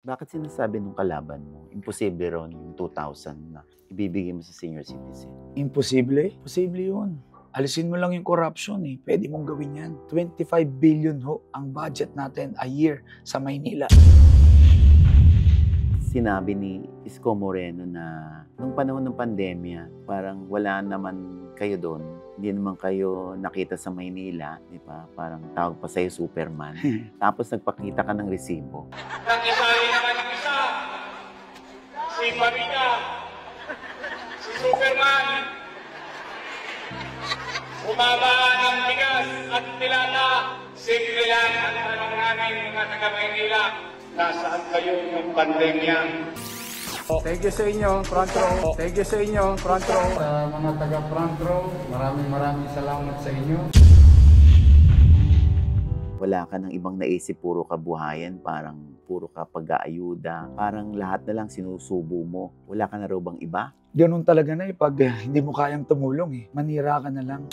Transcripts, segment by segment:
Bakit sinasabi nung kalaban mo, imposible raw yung 2,000 na ibibigay mo sa senior citizen? Imposible? Posible yun. Alisin mo lang yung corruption eh. Pwede mong gawin yan. 25 billion ho ang budget natin a year sa Maynila. Sinabi ni Isko Moreno na nung panahon ng pandemya, parang wala naman kayo doon. Hindi naman kayo nakita sa Maynila, di ba? Parang tawag pa sa'yo Superman. Tapos nagpakita ka ng resibo. Nag-isali naman yung isa. Si Maria. Si Superman. Bumaba ng bigas at nilata. Simple lang ang tanong namin mga taga-Maynila. Nasaan kayo ng pandemya? Thank you sa inyo, front row. Thank you sa inyo, front row. Sa mga taga front row, maraming salamat sa inyo. Wala ka ng ibang naisip, puro kabuhayan, parang puro ka pag-aayuda. Parang lahat na lang sinusubo mo. Wala ka na raw bang iba? Ganun talaga na eh. Pag hindi mo kayang tumulong eh, manira ka na lang.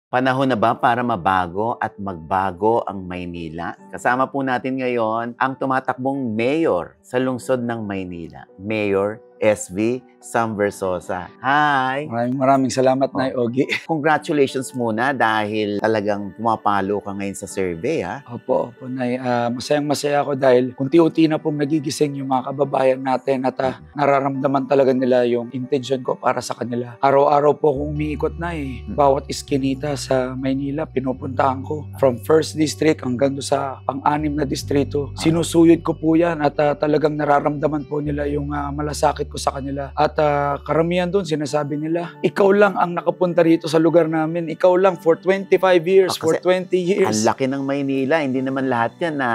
Panahon na ba para mabago at magbago ang Maynila? Kasama po natin ngayon ang tumatakbong mayor sa lungsod ng Maynila, Mayor SV Sam Versosa. Hi! Maraming salamat, Nay Ogie. Congratulations muna dahil talagang pumapalo ka ngayon sa survey, ha? Opo, Nay. Masayang-masaya ako dahil unti-unti na pong nagigising yung mga kababayan natin at nararamdaman talaga nila yung intention ko para sa kanila. Araw-araw po akong umiikot na eh. Bawat iskinita sa Maynila, pinupuntahan ko. From 1st District hanggang sa pang-6 na distrito. Sinusuyod ko po yan at talagang nararamdaman po nila yung malasakit ko sa kanila. At karamihan doon, sinasabi nila, ikaw lang ang nakapunta rito sa lugar namin. Ikaw lang for 25 years, for 20 years. Ang laki ng Maynila, hindi naman lahat yan na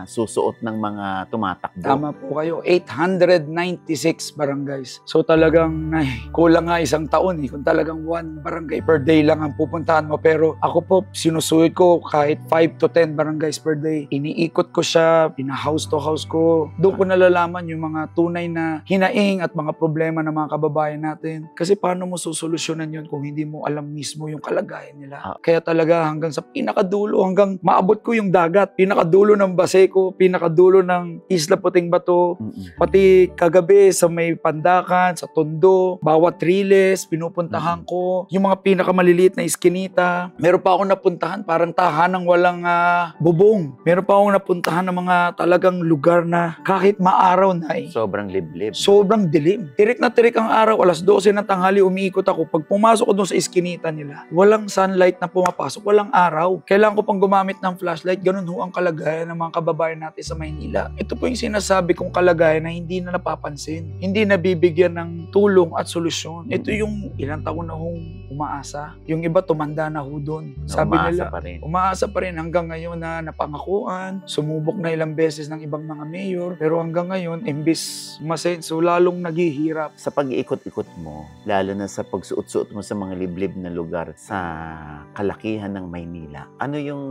susuot ng mga tumatakbo. Tama po kayo, 896 barangays. So talagang, kulang nga isang taon eh. Kung talagang 1 barangay per day lang ang pupuntahan mo. Pero ako po, sinusuyod ko kahit 5 to 10 barangays per day. Iniikot ko siya, pina-house to house ko. Doon ko nalalaman yung mga tunay na hinaing at mga problema ng mga kababayan natin. Kasi paano mo susolusyonan yun kung hindi mo alam mismo yung kalagayan nila? Kaya talaga hanggang sa pinakadulo, hanggang maabot ko yung dagat, pinakadulo ng Baseco, pinakadulo ng Isla Puting Bato, pati kagabi sa may Pandakan, sa Tondo, bawat Riles, pinupuntahan ko. Yung mga pinakamaliliit na iskinita. Meron pa akong napuntahan, parang tahanang walang bubong. Meron pa akong napuntahan ng mga talagang lugar na kahit maaraw na eh. Sobrang liblib. Sobrang dilim. Tirik na tirik ang araw, alas 12 ng tanghali umiikot ako. Pag pumasok ko doon sa iskinita nila, walang sunlight na pumapasok, walang araw. Kailangan ko pang gumamit ng flashlight. Ganun ho ang kalagayan ng mga kababayan natin sa Maynila. Ito po yung sinasabi kong kalagayan na hindi na napapansin. Hindi nabibigyan ng tulong at solusyon. Ito yung ilang taon na hong umaasa. Yung iba tumanda na ho doon. Sabi nila, umaasa pa rin hanggang ngayon na napangakuan. Sumubok na ilang beses ng ibang mga mayor. Pero hanggang ngayon, imbis masenso, lalong naghihirap. Sa pag-iikot-ikot mo, lalo na sa pagsuot-suot mo sa mga liblib na lugar sa kalakihan ng Maynila, ano yung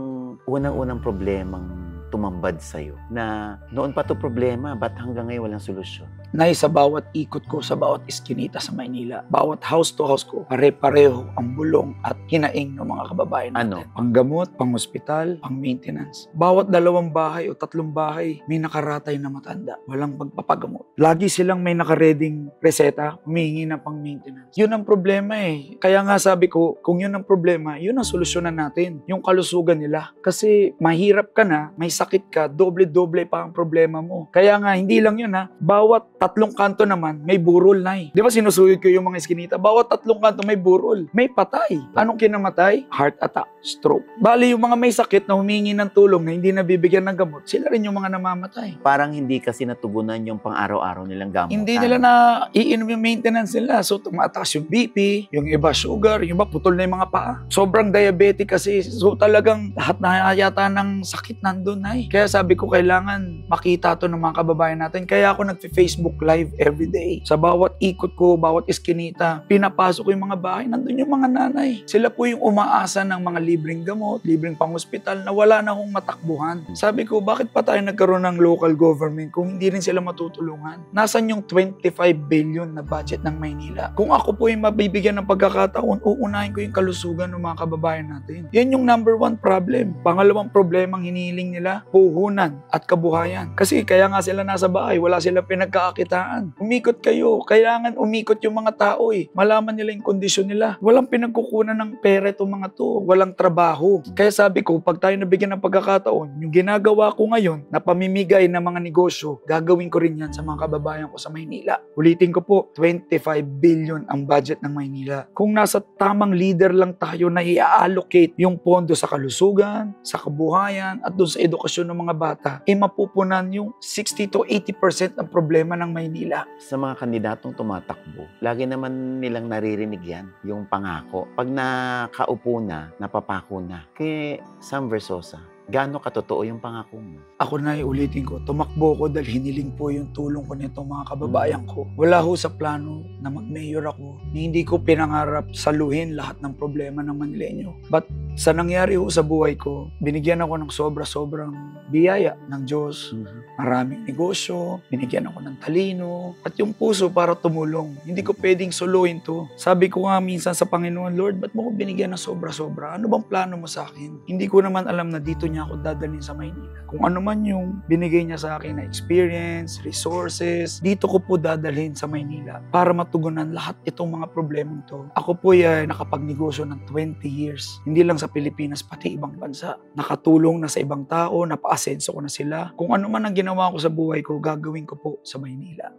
unang-unang problemang tumambad sa'yo? Na noon pa to problema, ba't hanggang ngayon walang solusyon? Sa bawat ikot ko, sa bawat iskinita sa Maynila, bawat house to house ko, pare-pareho ang bulong at hinaing ng mga kababayan natin. Panggamot, pang-hospital, pang-maintenance. Bawat 2 bahay o 3 bahay, may nakaratay na matanda. Walang pagpapagamot. Lagi silang may nakareding reseta, humihingi na pang-maintenance. Yun ang problema eh. Kaya nga sabi ko, kung yun ang problema, yun ang solusyonan natin. Yung kalusugan nila. Kasi mahirap ka na, may sakit ka, doble-doble pa ang problema mo. Kaya nga, hindi lang yun ha. Bawat 3 kanto naman, may burol na eh. Di ba sinusuyod ko yung mga iskinita? Bawat 3 kanto may burol. May patay. Anong kinamatay? Heart attack, stroke. Bali, yung mga may sakit na humingi ng tulong na hindi nabibigyan ng gamot, sila rin yung mga namamatay. Parang hindi kasi natugunan yung pang-araw-araw nilang gamot. Hindi nila na iinom yung maintenance nila. So, tumataas yung BP, yung iba sugar, yung iba putol na yung mga paa. Sobrang diabetic kasi. So, talagang lahat na yata ng sakit nandun na eh. Kaya sabi ko, kailangan makita to ng mga kababayan natin. Kaya ako nagfe-Facebook Live everyday. Sa bawat ikot ko, bawat iskinita, pinapasok ko yung mga bahay, nandun yung mga nanay. Sila po yung umaasa ng mga libreng gamot, libreng pang-hospital na wala na akong matakbuhan. Sabi ko, bakit pa tayo nagkaroon ng local government kung hindi rin sila matutulungan? Nasaan yung 25 billion na budget ng Maynila? Kung ako po yung mabibigyan ng pagkakataon, uunahin ko yung kalusugan ng mga kababayan natin. Yan yung number 1 problem. Pangalawang problemang hinihiling nila, sa puhunan at kabuhayan. Kasi kaya nga sila nasa bahay, wala silang pinagkakakitaan. Umikot kayo, kailangan umikot yung mga tao Malaman nila yung kondisyon nila. Walang pinagkukunan ng pera itong mga to, walang trabaho. Kaya sabi ko, pag tayo nabigyan ng pagkakataon, yung ginagawa ko ngayon na pamimigay ng mga negosyo, gagawin ko rin yan sa mga kababayan ko sa Maynila. Ulitin ko po, 25 billion ang budget ng Maynila. Kung nasa tamang leader lang tayo na i-allocate yung pondo sa kalusugan, sa kabuhayan, at doon sa edukasyon ng mga bata, mapupunan yung 60 to 80% ng problema ng Maynila. Sa mga kandidatong tumatakbo, lagi naman nilang naririnig yan, yung pangako. Pag nakaupo na, napapako na. Kay Sam Versosa, gaano katotoo yung pangako mo? Ako na ulitin ko, tumakbo ko dahil hiniling po yung tulong ko nitong mga kababayan ko. Wala ho sa plano na mag-mayor ako. Hindi ko pinangarap saluhin lahat ng problema ng Manileño. But sa nangyari ho sa buhay ko, binigyan ako ng sobra-sobrang biyaya ng Diyos. Maraming negosyo, binigyan ako ng talino, at yung puso para tumulong. Hindi ko pwedeng suluhin to. Sabi ko nga minsan sa Panginoon, Lord, ba't mo ko binigyan ng sobra-sobra? Ano bang plano mo sa akin? Hindi ko naman alam na dito niya ako dadalhin sa Maynila. Kung ano man yung binigay niya sa akin na experience, resources, dito ko po dadalhin sa Maynila para matugunan lahat itong mga problemang to. Ako po ay nakapagnegosyo ng 20 years. Hindi lang sa Pilipinas, pati ibang bansa. Nakatulong na sa ibang tao, napaasenso ko na sila. Kung ano man ang ginawa ko sa buhay ko, gagawin ko po sa Maynila.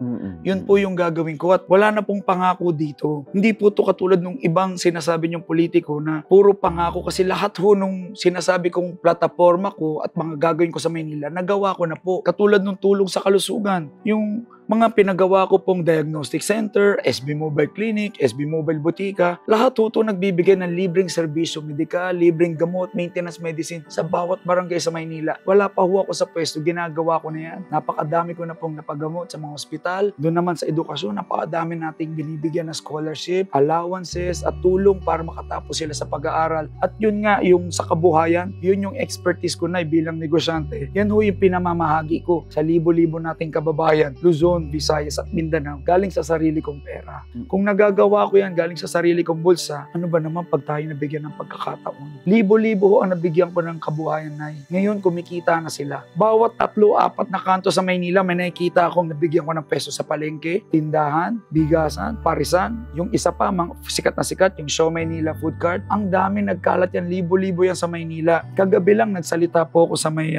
Yun po yung gagawin ko at wala na pong pangako dito. Hindi po to katulad nung ibang sinasabi niyong politiko na puro pangako kasi lahat ho nung sinasabi kong plataforma ko at mga gagawin ko sa Maynila, nagawa ko na po. Katulad nung tulong sa kalusugan, yung mga pinagawa ko pong diagnostic center, SB Mobile Clinic, SB Mobile Botica, lahat ho ito nagbibigay ng libreng serbisyo medikal, libreng gamot, maintenance medicine sa bawat barangay sa Maynila. Wala pa ho ako sa pwesto, ginagawa ko na yan. Napakadami ko na pong napagamot sa mga ospital. Doon naman sa edukasyon, napakadami nating binibigyan na scholarship, allowances, at tulong para makatapos sila sa pag-aaral. At yun nga, yung sa kabuhayan, yun yung expertise ko na bilang negosyante. Yan ho yung pinamamahagi ko sa libo-libo nating kababayan, Luzon, Visayas at Mindanao, galing sa sarili kong pera. Kung nagagawa ko yan galing sa sarili kong bulsa, ano ba naman pag tayo nabigyan ng pagkakataon? Libo-libo ho ang nabigyan ko ng kabuhayan na ngayon kumikita na sila. Bawat 3-4 na kanto sa Maynila, may nakikita akong nabigyan ko ng peso sa palengke, tindahan, bigasan, parisan. Yung isa pa, sikat na sikat, yung Show Maynila food cart. Ang dami nagkalat yan, libo-libo yan sa Maynila. Kagabi lang nagsalita po ako sa may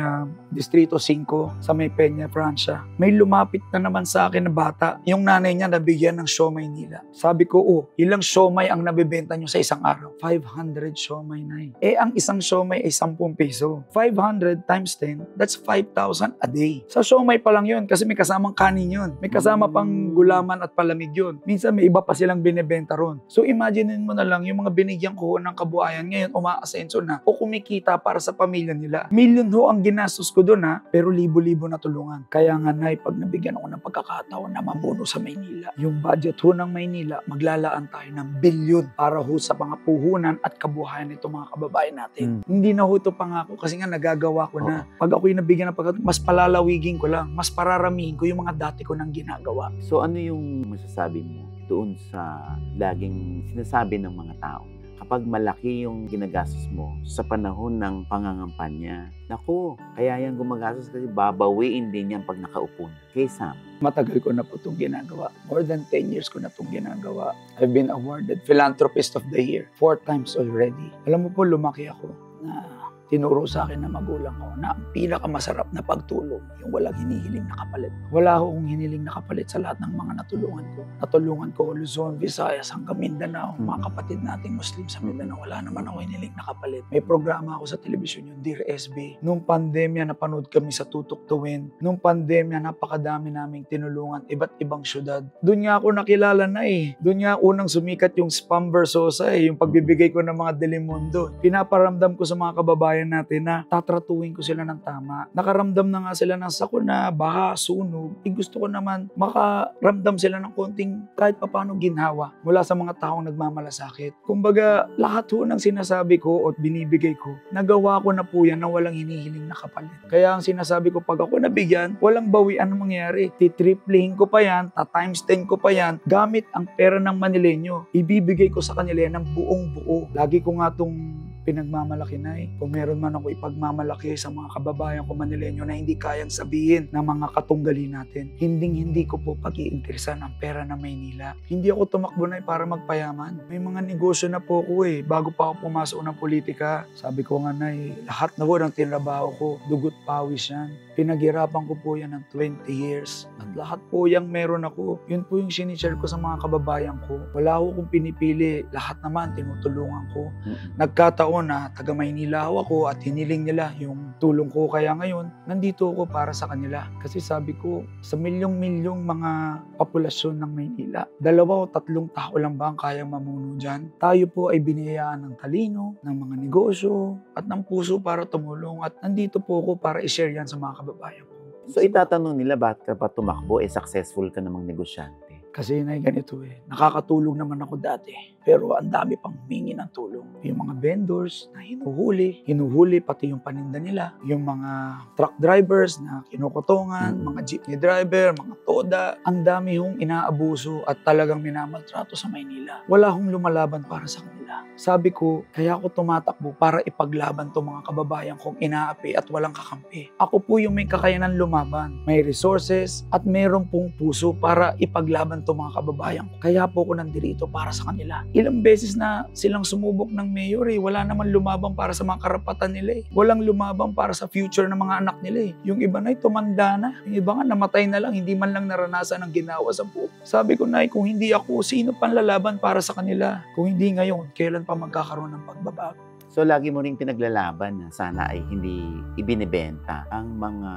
Distrito 5, sa may Peña, Francia. May lumapit na naman sa akin na bata, yung nanay niya nabigyan ng siomay nila. Sabi ko, ilang siomay ang nabibenta nyo sa isang araw? 500 siomay na ang isang siomay ay 10 piso. 500 times 10, that's 5,000 a day. Sa siomay pa lang yun kasi may kasamang kanin yun. May kasama pang gulaman at palamig yun. Minsan may iba pa silang binibenta ron. So imaginein mo na lang yung mga binigyan ko ng kabuhayan ngayon umaasenso na o kumikita para sa pamilya nila. Million ho ang ginastos ko doon pero libo-libo na tulungan. Kaya nga pag nabigyan ako ng pagkakataon na mamuno sa Maynila. Yung budget ho ng Maynila, maglalaan tayo ng bilyon para ho sa mga puhunan at kabuhayan nito mga kababayan natin. Hindi na ho ito pangako kasi nga nagagawa ko na. Pag ako'y nabigyan ng pagkakataon, mas palalawigin ko lang, mas pararamihin ko yung mga dati ko nang ginagawa. So ano yung masasabi mo doon sa laging sinasabi ng mga tao? Kapag malaki yung ginagastos mo sa panahon ng pangangampanya, naku, kaya yan gumagastos kasi babawiin din yan pag nakaupo na. Kay Sam. Matagal ko na po itong ginagawa. More than 10 years ko na itong ginagawa. I've been awarded Philanthropist of the Year 4 times already. Alam mo po, lumaki ako na tinuro sa akin ng magulang ko na ang pinakamasarap na pagtulong, yung walang hinihiling na kapalit. Wala akong hinihiling na kapalit sa lahat ng mga natulungan ko. Natulungan ko Luzon, Visayas, hanggang Mindanao. Mga kapatid nating Muslim sa Mindanao, wala naman ako hinihiling na kapalit. May programa ako sa telebisyon yung Dear SB. Nung pandemya, napanood kami sa Tutok Tuwin. Nung pandemya, napakadami naming tinulungan, iba't ibang syudad. Doon nga ako nakilala na Doon nga unang sumikat yung Spam Versosa yung pagbibigay ko ng mga Delimundo. Pinaparamdam ko sa mga kababayan natin na tatratuhin ko sila ng tama. Nakaramdam na nga sila ng sakuna, baha, sunog. Gusto ko naman makaramdam sila ng konting kahit papaano ginhawa mula sa mga taong nagmamalasakit. Kumbaga, lahat ho ng sinasabi ko at binibigay ko, nagawa ko na po yan na walang hinihiling na kapalit. Kaya ang sinasabi ko, pag ako nabigyan, walang bawian ang mangyari. Titriplihin ko pa yan, times 10 ko pa yan, gamit ang pera ng Manileño. Ibibigay ko sa kanila yan ng buong buo. Lagi ko nga itong pinagmamalaki, Nay. Kung meron man ako ipagmamalaki sa mga kababayan ko Manileño na hindi kayang sabihin ng mga katunggali natin, hindi ko po pag-iinteresan ang pera ng Maynila. Hindi ako tumakbo, Nay, para magpayaman. May mga negosyo na po ko bago pa ako pumasok ng politika. Sabi ko nga, Nay, lahat na po ng tinrabaho ko, dugot pawis yan. Pinaghirapan ko po yan ng 20 years. At lahat po yung meron ako, yun po yung sinishare ko sa mga kababayan ko. Wala ko kung pinipili. Lahat naman, tinutulungan ko. Nagkataon na taga Maynila ako at hiniling nila yung tulong ko. Kaya ngayon, nandito ako para sa kanila. Kasi sabi ko, sa milyong-milyong mga populasyon ng Maynila, 2 o 3 tao lang ba ang kayang mamuno dyan? Tayo po ay biniyayaan ng talino, ng mga negosyo, at ng puso para tumulong. At nandito po ako para i-share yan sa mga kababayan ko. So itatanong nila, bakit ka pa tumakbo? Successful ka namang negosyante. Kasi na ganito nakakatulong naman ako dati. Pero ang dami pang humingi ng tulong. Yung mga vendors na hinuhuli pati yung paninda nila. Yung mga truck drivers na kinukutungan, mga jeepney driver, mga toda. Ang dami hong inaabuso at talagang minamaltrato sa Maynila. Wala hong lumalaban para sa kanila. Sabi ko, kaya ako tumatakbo para ipaglaban tong mga kababayan kong inaapi at walang kakampi. Ako po yung may kakayanan lumaban. May resources at meron pong puso para ipaglaban tong mga kababayan ko. Kaya po ako nandito para sa kanila. Ilang beses na silang sumubok ng mayor wala naman lumabang para sa mga karapatan nila Walang lumabang para sa future ng mga anak nila Yung iba na tumanda na. Yung iba nga namatay na lang, hindi man lang naranasan ang ginawa sa buhay. Sabi ko, Nay, kung hindi ako, sino pang lalaban para sa kanila? Kung hindi ngayon, kailan pa magkakaroon ng pagbabago? So lagi mo ring pinaglalaban na sana ay hindi ibinibenta ang mga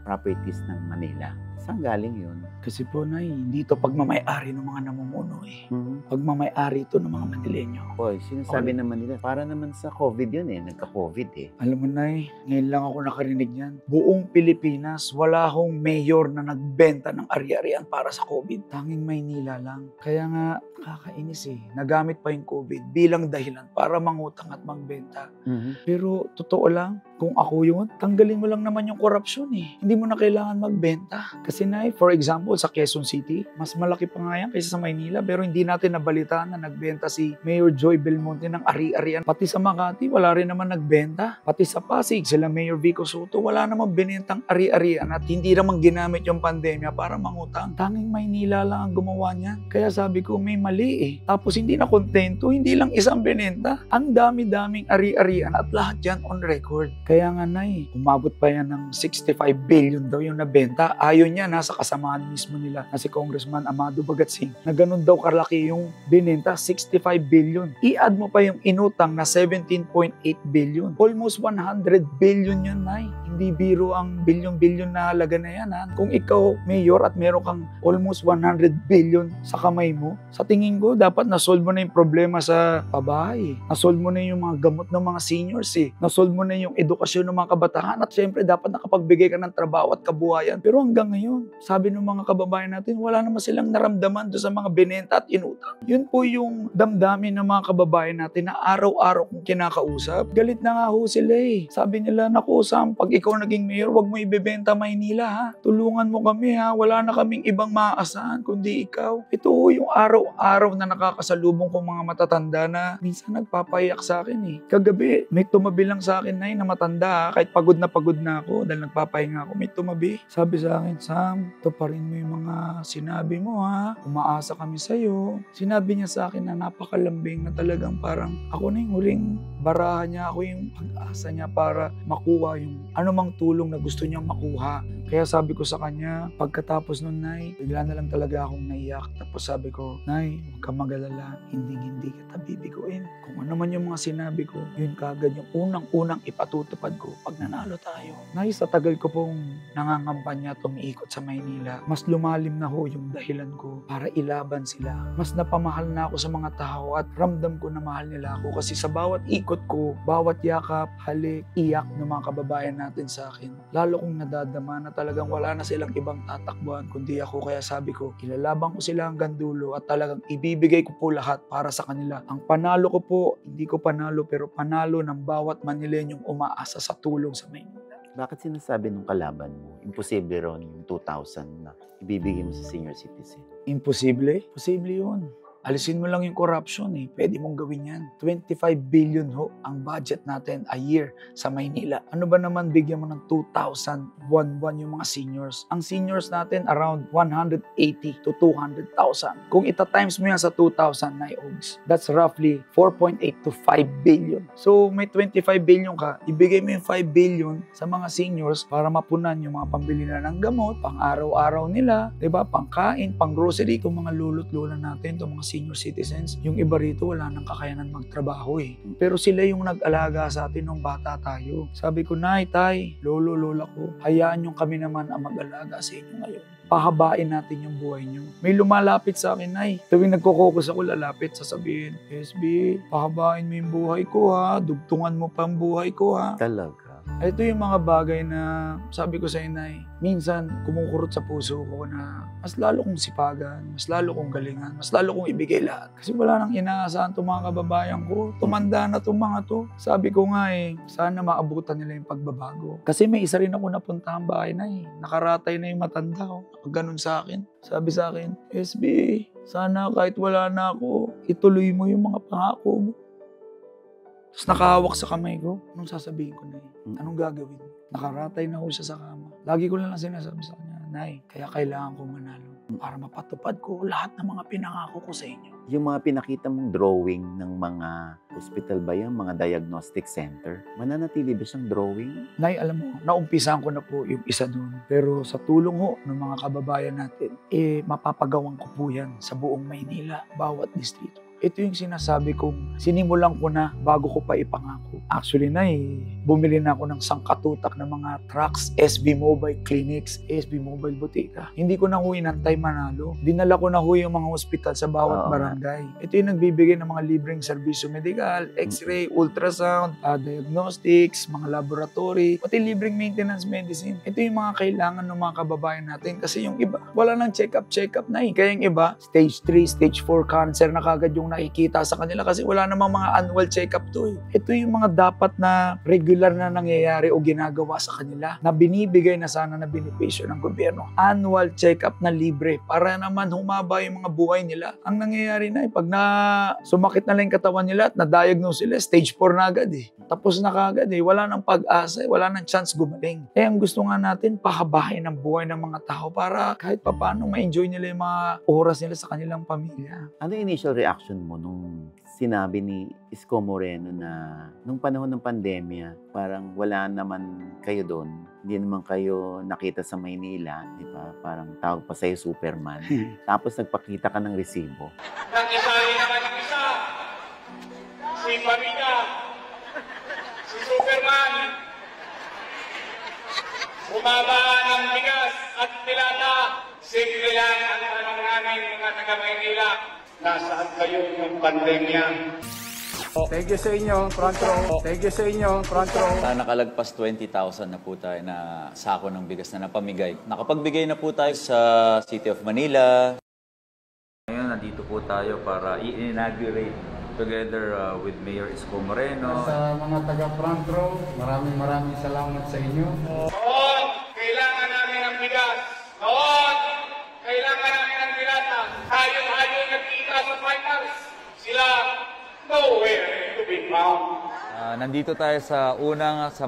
properties ng Manila. Saan galing yun? Kasi po, Nay, hindi ito pagmamay-ari ng mga namumuno Pagmamay-ari ito ng mga Manileño. Hoy, sinasabi naman nila, para naman sa COVID yun nagka-COVID Alam mo, Nay, ngayon lang ako nakarinig niyan. Buong Pilipinas, wala hong mayor na nagbenta ng ari-arian para sa COVID. Tanging Maynila lang. Kaya nga, nakakainis Nagamit pa yung COVID bilang dahilan para mangutang at magbenta. Pero totoo lang, kung ako yun, tanggalin mo lang naman yung korupsyon Hindi mo na kailangan magbenta. Kasi Nay, for example, sa Quezon City, mas malaki pa nga yan kaysa sa Maynila, pero hindi natin nabalitaan na nagbenta si Mayor Joy Belmonte ng ari-arian. Pati sa Makati, wala rin naman nagbenta. Pati sa Pasig, sila Mayor Vico Soto, wala naman binentang ari-arian at hindi naman ginamit yung pandemya para mangutang. Tanging Maynila lang ang gumawa niyan. Kaya sabi ko, may mali Tapos hindi na kontento, hindi lang isang binenta. Ang dami-daming ari-arian at lahat yan on record. Kaya nga, Nay, umabot pa yan ng 65 billion daw yung nabenta. Ayon niya, nasa kasamaan mismo nila na si Congressman Amado Bagatsing na ganun daw kalaki yung binenta, 65 billion. I-add mo pa yung inutang na 17.8 billion. Almost 100 billion yun, Nay. Hindi biro ang bilyon-bilyon na halaga na yan. Kung ikaw, mayor, at meron kang almost 100 billion sa kamay mo, sa tingin ko, dapat nasolve mo na yung problema sa pabahay. Nasolve mo na yung mga gamot ng mga seniors Nasolve mo na yung edukasyon ng mga kabataan at syempre dapat nakapagbigay ka ng trabaho at kabuhayan. Pero hanggang ngayon, sabi ng mga kababayan natin, wala naman silang naramdaman doon sa mga binenta at inutang. Yun po yung damdamin ng mga kababayan natin na araw-araw kong kinakausap. Galit na nga ho sila Sabi nila, naku Sam, pag ikaw naging mayor, wag mo ibebenta Maynila Tulungan mo kami wala na kaming ibang maaasahan kundi ikaw. Ito ho yung araw-araw na nakakasalubong kong mga matatanda na minsan nagpapayak sa akin Kagabi, may tumabi lang sa akin na matanda kahit pagod na ako dahil nagpapahinga ako, may tumabi. Sabi sa akin, Sam, ito pa rin mo yung mga sinabi mo umaasa kami sa'yo. Sinabi niya sa akin na napakalambing na talagang parang ako na yung huling barahan niya, ako yung pag-asa niya para makuha yung anumang tulong na gusto niyang makuha. Kaya sabi ko sa kanya, pagkatapos nun, Nay, bigla na lang talaga akong naiyak. Tapos sabi ko, Nay, huwag kang mag-alala, hindi kita bibiguin. Kung ano man yung mga sinabi ko, yun kagad yung unang-unang ipatutupad ko pag nanalo tayo. Nay, sa tagal ko pong nangangampanya at umiikot sa Maynila, mas lumalim na ho yung dahilan ko para ilaban sila. Mas napamahal na ako sa mga tao at ramdam ko na mahal nila ako kasi sa bawat ikot ko, bawat yakap, halik, iyak ng mga kababayan natin sa akin, lalo kong nadadama na talagang wala na silang ibang tatakbuhan kundi ako. Kaya sabi ko, ilalaban ko sila hanggang dulo at talagang ibibigay ko po lahat para sa kanila. Ang panalo ko po, hindi ko panalo pero panalo ng bawat Manileñong umaasa sa tulong sa Maynila. Bakit sinasabi nung kalaban mo, imposible ron yung 2,000 na ibibigay mo sa senior citizen? Imposible? Posible yun. Alisin mo lang yung corruption eh. Pwede mong gawin yan. 25 billion ho ang budget natin a year sa Maynila. Ano ba naman bigyan mo ng 2,000 buwan-buwan yung mga seniors? Ang seniors natin around 180 to 200,000. Kung ita-times mo yan sa 2,000 na OGS, that's roughly 4.8 to 5 billion. So may 25 billion ka, ibigay mo yung 5 billion sa mga seniors para mapunan yung mga pambili na ng gamot, pang araw-araw nila, 'di ba? Pangkain, pang grocery, kung mga lolo't lola natin, itong mga senior citizens, yung iba rito wala nang kakayanan magtrabaho eh. Pero sila yung nag-alaga sa atin nung bata tayo. Sabi ko, Nay, Tay, lolo, lola ko, hayaan yung kami naman ang mag-alaga sa inyo ngayon. Pahabain natin yung buhay nyo. May lumalapit sa akin, Nay. Tuwing nagkukukos ako, lalapit, sasabihin, SB, pahabain mo yung buhay ko ha, dugtungan mo pa ang buhay ko ha. Talaga. Ito yung mga bagay na sabi ko sa inay, minsan kumukurot sa puso ko na mas lalo kong sipagan, mas lalo kong galingan, mas lalo kong ibigay lahat. Kasi wala nang inaasahan itong mga kababayan ko. Tumanda na itong mga to. Sabi ko nga sana maabutan nila yung pagbabago. Kasi may isa rin ako napuntahan bahay na nakaratay na yung matanda ko. Ganun sa akin. Sabi sa akin, SB, sana kahit wala na ako, ituloy mo yung mga pangako mo. Tapos nakahawak sa kamay ko. Anong sasabihin ko na Anong gagawin? Nakaratay na ako siya sa kama. Lagi ko lang sinasabi sa kanya, Nay, kaya kailangan ko manalo para mapatupad ko lahat ng mga pinangako ko sa inyo. Yung mga pinakita mong drawing ng mga hospital ba yan, mga diagnostic center, mananatili ba siyang drawing? Nay, alam mo, naumpisahan ko na po yung isa doon. Pero sa tulong ho ng mga kababayan natin, mapapagawan ko po yan sa buong Maynila, bawat distrito. Ito yung sinasabi kong sinimulan ko na bago ko pa ipangako. Actually, bumili na ako ng sangkatutak ng mga trucks, SB Mobile Clinics, SB Mobile Botica. Hindi ko na inantay manalo. Dinala ko na yung mga hospital sa bawat barangay. Ito yung nagbibigay ng mga libreng serbisyo medikal, x-ray, ultrasound, diagnostics, mga laboratory, pati libreng maintenance medicine. Ito yung mga kailangan ng mga kababayan natin kasi yung iba, wala nang check-up na Kaya yung iba, stage 3, stage 4 cancer na kagad yung nakikita sa kanila kasi wala namang mga annual check-up to Ito yung mga dapat na regular na nangyayari o ginagawa sa kanila na binibigay na sana na benepisyo ng gobyerno. Annual check-up na libre para naman humaba yung mga buhay nila. Ang nangyayari pag sumakit na lang yung katawan nila at na-diagnose sila, stage 4 na agad Tapos na kagad Wala nang pag-asa, wala nang chance gumaling. Ang gusto nga natin, pahabahin ang buhay ng mga tao para kahit papaano ma-enjoy nila yung mga oras nila sa kanilang pamilya. Ano yung initial reaction mo nung sinabi ni Isko Moreno na nung panahon ng pandemya, parang wala naman kayo doon, hindi naman kayo nakita sa Maynila, di ba? Parang tawag pa sa'yo Superman. Tapos nagpakita ka ng resibo. Nag-isari naman yung isa, si Pamina, si Superman, bumaba ng bigas at tilata, simple lang ang tanong namin mga taga-Maynila. Nasaan kayo ng pandemya? Thank you sa inyo, front row. Thank you sa inyo, front row. Nakalagpas 20,000 na po tayo na sako ng bigas na napamigay. Nakapagbigay na po tayo sa City of Manila. Ngayon, nandito po tayo para i-inaugurate together with Mayor Isko Moreno. Sa mga taga-front row, maraming salamat sa inyo. Noon, kailangan namin ng bigas. Noon, kailangan namin ng dilata. Tayo nagkita sa finals. Sila, nowhere to be found. Nandito tayo sa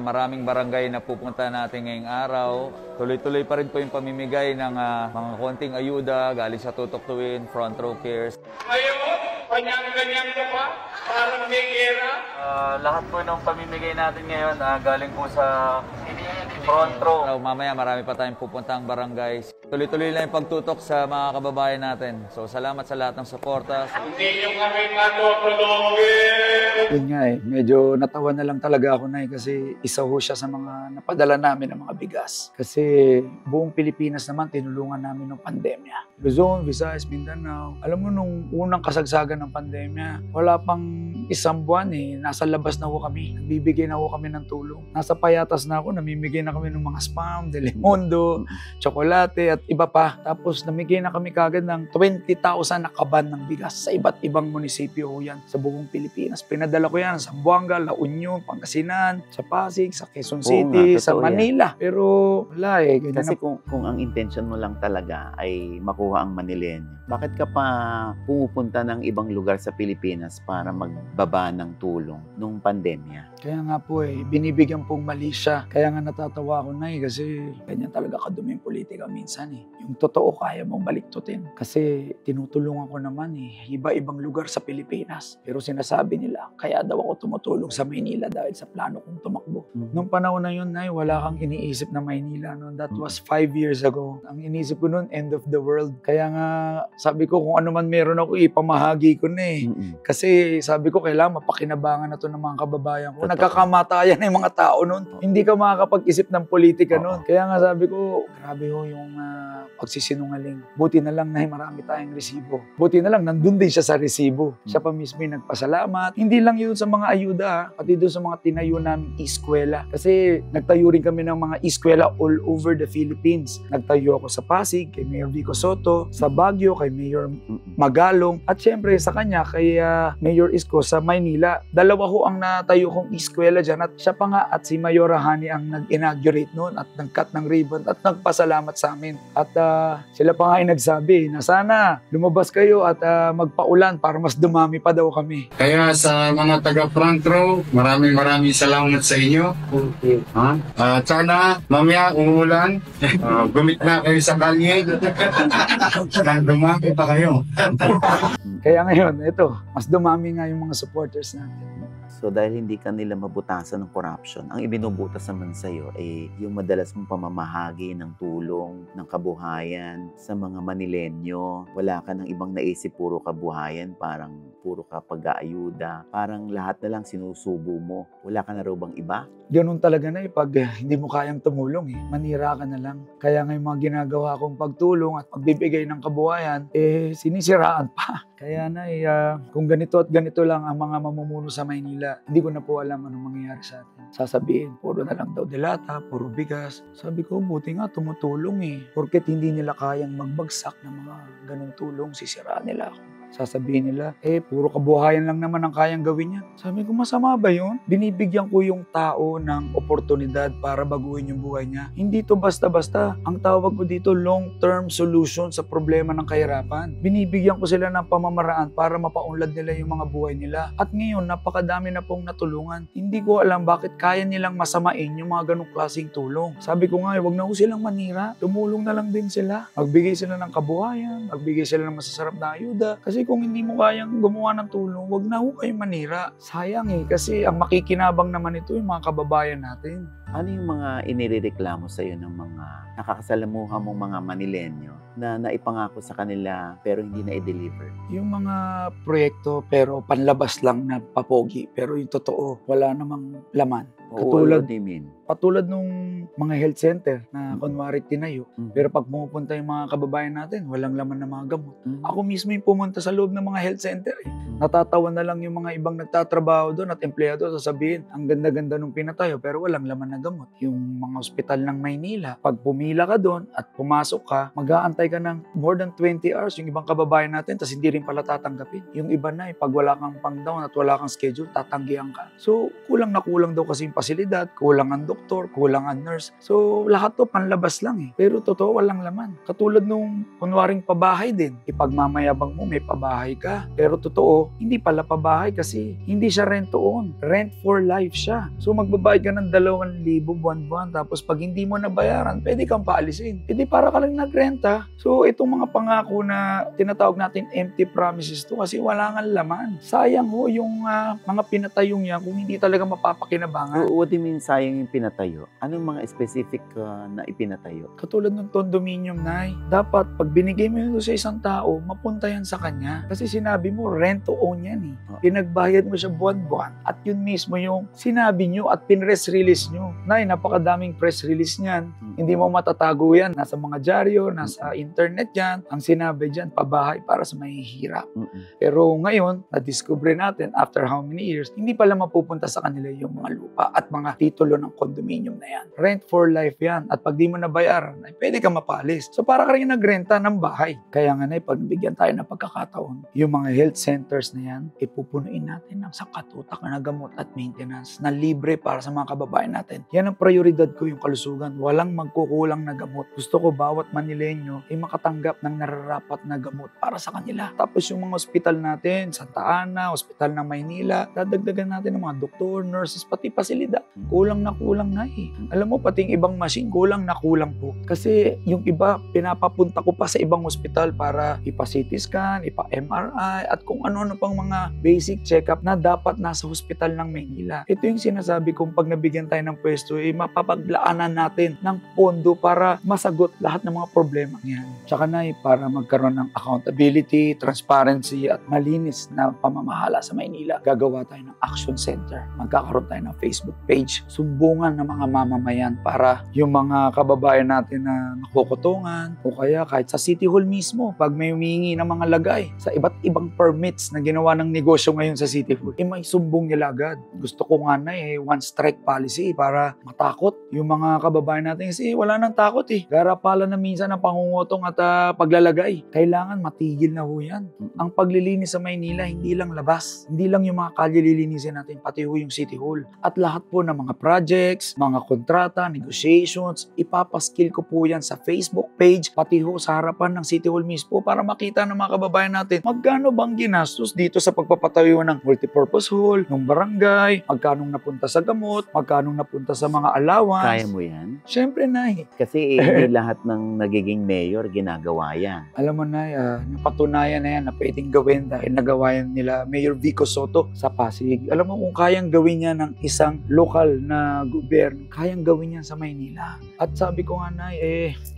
maraming barangay na pupunta natin ngayong araw. Tuloy-tuloy pa rin po yung pamimigay ng mga konting ayuda galing sa Tutok Tuwin, Front Row Cares. Ngayon, panyang-ganyan ka pa, parang may gera. Lahat po ng pamimigay natin ngayon galing po sa Front Row. Mamaya marami pa tayong pupuntang barangay. Tuloy-tuloy lang yung pagtutok sa mga kababayan natin. So salamat sa lahat ng suporta. Hindi nyo kami matutulungin. Yun nga medyo natawa na lang talaga ako kasi isa ho siya sa mga napadala namin ng mga bigas. Kasi buong Pilipinas naman tinulungan namin ng pandemya. Luzon, Visayas, Mindanao. Alam mo nung unang kasagsagan ng pandemya, wala pang isang buwan nasa labas na ho kami. Nagbibigay na ho kami ng tulong. Nasa Payatas na ako, namimigay na kami kami ng mga Spam, Delimundo, tsokolate at iba pa. Tapos namigay na kami kagad ng 20,000 na kaban ng bigas sa iba't ibang munisipyo yan sa buong Pilipinas. Pinadala ko yan sa Zamboanga, La Union, Pangasinan, sa Pasig, sa Quezon City, nga, sa totoo Manila. Pero wala eh. Kasi kung ang intention mo lang talaga ay makuha ang Manilenyo, bakit ka pa pumupunta ng ibang lugar sa Pilipinas para magbaba ng tulong nung pandemya? Kaya nga po binibigyan pong mali siya. Kaya nga natatawa ako na kasi ganyan talaga kadumi yung politika minsan Yung totoo kaya mong baliktutin. Kasi tinutulungan ko naman iba-ibang lugar sa Pilipinas. Pero sinasabi nila, kaya daw ako tumutulong sa Maynila dahil sa plano kong tumakbo. Nung panahon na yun, wala kang iniisip na Maynila noon. That was 5 years ago. Ang iniisip ko noon, end of the world. Kaya nga sabi ko kung ano man meron ako, ipamahagi ko na Kasi sabi ko kailangan mapakinabangan na to ng mga kababayan ko. Nagkakamatayan na yung mga tao noon. Hindi ka makakapag-isip ng politika noon. Kaya nga sabi ko, grabe yung pagsisinungaling. Buti na lang na marami tayong resibo. Buti na lang nandun din siya sa resibo. Siya pa mismo yung nagpasalamat. Hindi lang yun sa mga ayuda, pati doon sa mga tinayo naming eskwela. Kasi nagtayo rin kami ng mga eskwela all over the Philippines. Nagtayo ako sa Pasig, kay Mayor Vico Soto, sa Baguio, kay Mayor Magalong, at syempre sa kanya, kay Mayor Isko sa Maynila. Dalawa ho ang natayo kong eskwela dyan at siya pa nga at si Mayor Hani ang nag-inaugurate noon at nag-cut ng ribbon at nagpasalamat sa amin. At sila pa nga ay nagsabi na sana lumabas kayo at magpaulan para mas dumami pa daw kami. Kaya sa mga taga front row, maraming salamat sa inyo. At sana mamaya umuulan, gumit na kayo sa kalye. Dumami pa kayo. Kaya ngayon, ito, mas dumami nga yung mga supporters natin. So dahil hindi ka nila mabutasan ng corruption, ang ibinubutas naman sa'yo ay yung madalas mong pamamahagi ng tulong, ng kabuhayan sa mga Manilenyo. Wala ka ng ibang naisip, puro kabuhayan, parang puro ka pag-aayuda. Parang lahat na lang sinusubo mo. Wala ka na raw bang iba? Ganun talaga na pag hindi mo kayang tumulong manira ka na lang. Kaya nga yung mga ginagawa kong pagtulong at pagbibigay ng kabuhayan, sinisiraan pa. Kaya na kung ganito at ganito lang ang mga mamumuno sa Maynila, hindi ko na po alam anong mangyayari sa atin. Sasabihin, puro na lang daw delata, puro bigas. Sabi ko, buti nga tumutulong Porket hindi nila kayang magbagsak ng mga ganung tulong, sisiraan nila ako. Sasabihin nila, puro kabuhayan lang naman ang kayang gawin yan. Sabi ko, masama ba yun? Binibigyan ko yung tao ng oportunidad para baguhin yung buhay niya. Hindi to basta-basta. Ang tawag ko dito, long-term solution sa problema ng kahirapan. Binibigyan ko sila ng pamamaraan para mapaunlad nila yung mga buhay nila. At ngayon, napakadami na pong natulungan. Hindi ko alam bakit kaya nilang masamain yung mga ganong klaseng tulong. Sabi ko nga, wag na ko silang manira. Tumulong na lang din sila. Magbigay sila ng kabuhayan, magbigay sila ng masasarap na ayuda. Kasi kung hindi mo kayang gumawa ng tulong, wag na ho kayong manira. Sayang kasi ang makikinabang naman ito yung mga kababayan natin. Ano yung mga inireklamo sa iyo ng mga nakakasalamuha mong mga Manilenyo na naipangako sa kanila pero hindi na i-deliver? Yung mga proyekto pero panlabas lang na papogi pero yung totoo, wala namang laman. Katulad, patulad nung mga health center na kunwari tinayo, pero pag pumupunta yung mga kababayan natin, walang laman na mga gamot. Ako mismo yung pumunta sa loob ng mga health center. Natatawa na lang yung mga ibang nagtatrabaho doon at empleyado sasabihin, ang ganda-ganda nung pinatayo pero walang laman na gamot. Yung mga ospital ng Maynila, pag pumila ka doon at pumasok ka, mag-aantay ka ng more than 20 hours yung ibang kababayan natin tapos hindi rin pala tatanggapin. Yung iba na pag wala kang pang-down at wala kang schedule, tatanggihan ka. So, kulang na kulang daw kasi yung pasilidad, kulang ang doktor, kulang ang nurse. So, lahat to panlabas lang Pero totoo, walang laman. Katulad nung kunwaring pabahay din. Ipagmamayabang mo, may pabahay ka. Pero totoo, hindi pala pabahay kasi hindi siya rent to own. Rent for life siya. So, magbabayad ka ng 2,000 buwan-buwan. Tapos, pag hindi mo nabayaran, pwede kang paalisin. Hindi para ka lang nagrenta. So, itong mga pangako na tinatawag natin empty promises to kasi wala nga laman. Sayang yung mga pinatayong yan kung hindi talaga mapapakinabangan. What do you mean sayang yung pinatayo? Anong mga specific na ipinatayo? Katulad ng condominium, Nay. Dapat, pag binigay mo yun sa isang tao, mapunta yan sa kanya. Kasi sinabi mo, rent to own yan Pinagbayad mo siya buwan-buwan. At yun mismo yung sinabi nyo at pinress release nyo. Nay, napakadaming press release niyan. Hindi mo matatago yan. Nasa mga dyaryo, nasa internet yan. Ang sinabi dyan, pabahay para sa mahihirap. Pero ngayon, na-discover natin after how many years, hindi pala mapupunta sa kanila yung mga lupa at mga titulo ng condominium. condominium na yan. Rent for life yan. At pag di mo nabayaran, ay pwede ka mapalis. So para ka rin nagrenta ng bahay. Kaya nga na, pag nabigyan tayo ng pagkakataon, yung mga health centers na yan, ipupunuin natin ng sakatutak na gamot at maintenance na libre para sa mga kababayan natin. Yan ang prioridad ko, yung kalusugan. Walang magkukulang na gamot. Gusto ko bawat Manileño ay makatanggap ng nararapat na gamot para sa kanila. Tapos yung mga ospital natin, Santa Ana, Ospital ng Maynila, dadagdagan natin ng mga doktor, nurses, pati pasilidad. Kulang na eh. Alam mo, pati yung ibang machine, kulang po. Kasi yung iba, pinapapunta ko pa sa ibang ospital para ipa-CT scan, ipa-MRI, at kung ano-ano pang mga basic check-up na dapat nasa ospital ng Maynila. Ito yung sinasabi kong pag nabigyan tayo ng pwesto, mapapaglaanan natin ng pondo para masagot lahat ng mga problema niyan. Tsaka na para magkaroon ng accountability, transparency at malinis na pamamahala sa Maynila. Gagawa tayo ng action center. Magkakaroon tayo ng Facebook page. Sumbungan ng mga mamamayan para yung mga kababayan natin na nakukutungan o kaya kahit sa City Hall mismo, pag may humingi ng mga lagay sa iba't ibang permits na ginawa ng negosyo ngayon sa City Hall, may sumbong nila agad. Gusto ko nga na one strike policy para matakot yung mga kababayan natin kasi wala nang takot Garapala na minsan ng pangungutong at paglalagay. Kailangan matigil na ho yan. Ang paglilinis sa Maynila, hindi lang labas. Hindi lang yung mga kalye lilinisin natin, pati ho yung City Hall. At lahat po ng mga projects, mga kontrata, negotiations, ipapaskill ko po yan sa Facebook page, pati ho sa harapan ng City Hall mismo para makita ng mga kababayan natin magkano bang ginastos dito sa pagpapatayo ng multipurpose hall, ng barangay, magkano napunta sa gamot, magkano napunta sa mga allowance. Kaya mo yan? Siyempre na Kasi hindi lahat ng nagiging mayor ginagawa yan. Alam mo na, napatunayan na yan na pwedeng gawin dahil nagawa yan nila Mayor Vico Soto sa Pasig. Alam mo kung kayang gawin yan ng isang lokal na gobyerno, kayang gawin yan sa Maynila. At sabi ko nga na,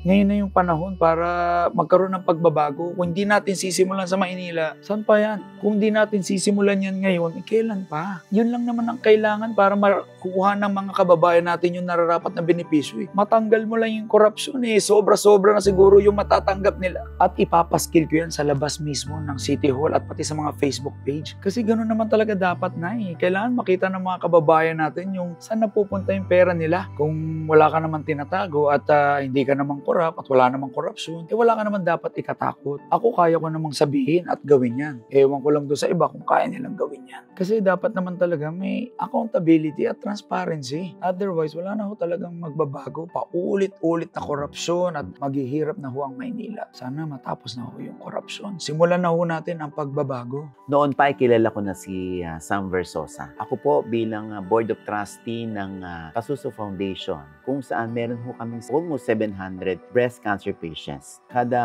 ngayon na yung panahon para magkaroon ng pagbabago. Kung hindi natin sisimulan sa Maynila, saan pa yan? Kung hindi natin sisimulan yan ngayon, kailan pa? Yun lang naman ang kailangan para makukuha ng mga kababayan natin yung nararapat na benepisyo. Matanggal mo lang yung korupsyon sobra-sobra na siguro yung matatanggap nila. At ipapaskill ko yan sa labas mismo ng City Hall at pati sa mga Facebook page. Kasi ganoon naman talaga dapat na Kailangan makita ng mga kababayan natin yung saan napupunta yung pera nila. Kung wala ka naman tinatago at hindi ka naman korap at wala namang korupsyon, wala ka naman dapat ikatakot. Ako kaya ko namang sabihin at gawin yan. Ewan ko lang doon sa iba kung kaya nilang gawin yan. Kasi dapat naman talaga may accountability at transparency. Otherwise, wala na ho talagang magbabago. Paulit-ulit na korupsyon at maghihirap na ho ang Maynila. Sana matapos na ho yung korupsyon. Simulan na ho natin ang pagbabago. Noon pa kilala ko na si Sam Versosa. Ako po bilang Board of Trustee ng Kasuso Foundation, kung saan meron ho kami almost 700 breast cancer patients. Kada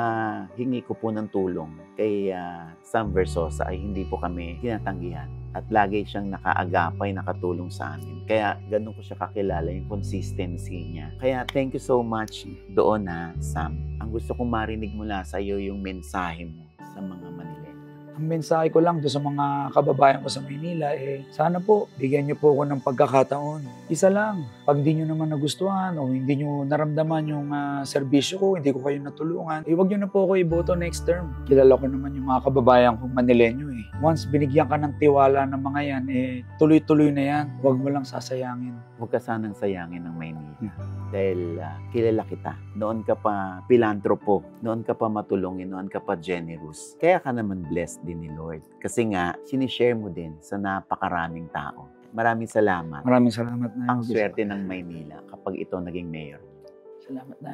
hingi ko po ng tulong kay Sam Versosa ay hindi po kami tinatanggihan. At lagi siyang nakaagapay, nakatulong sa amin. Kaya ganun ko siya kakilala, yung consistency niya. Kaya thank you so much doon Sam. Ang gusto kong marinig mula sa iyo yung mensahe mo sa mga Manileño. Ang mensahe ko lang doon sa mga kababayan ko sa Maynila, sana po, bigyan niyo po ako ng pagkakataon. Isa lang, pag di niyo naman nagustuhan o hindi niyo naramdaman yung serbisyo ko, hindi ko kayo natulungan, huwag niyo na po ako iboto next term. Kilala ko naman yung mga kababayan kong Manileño Once binigyan ka ng tiwala ng mga yan, tuloy-tuloy na yan. Huwag mo lang sasayangin. Huwag ka sanang sayangin ng Maynila. Dahil kilala kita. Noon ka pa pilantropo, noon ka pa matulungin, noon ka pa generous. Kaya ka naman blessed din ni Lord. Kasi nga, sinishare mo din sa napakaraming tao. Maraming salamat. Maraming salamat na. Ang swerte ng Maynila kapag ito naging mayor. Salamat na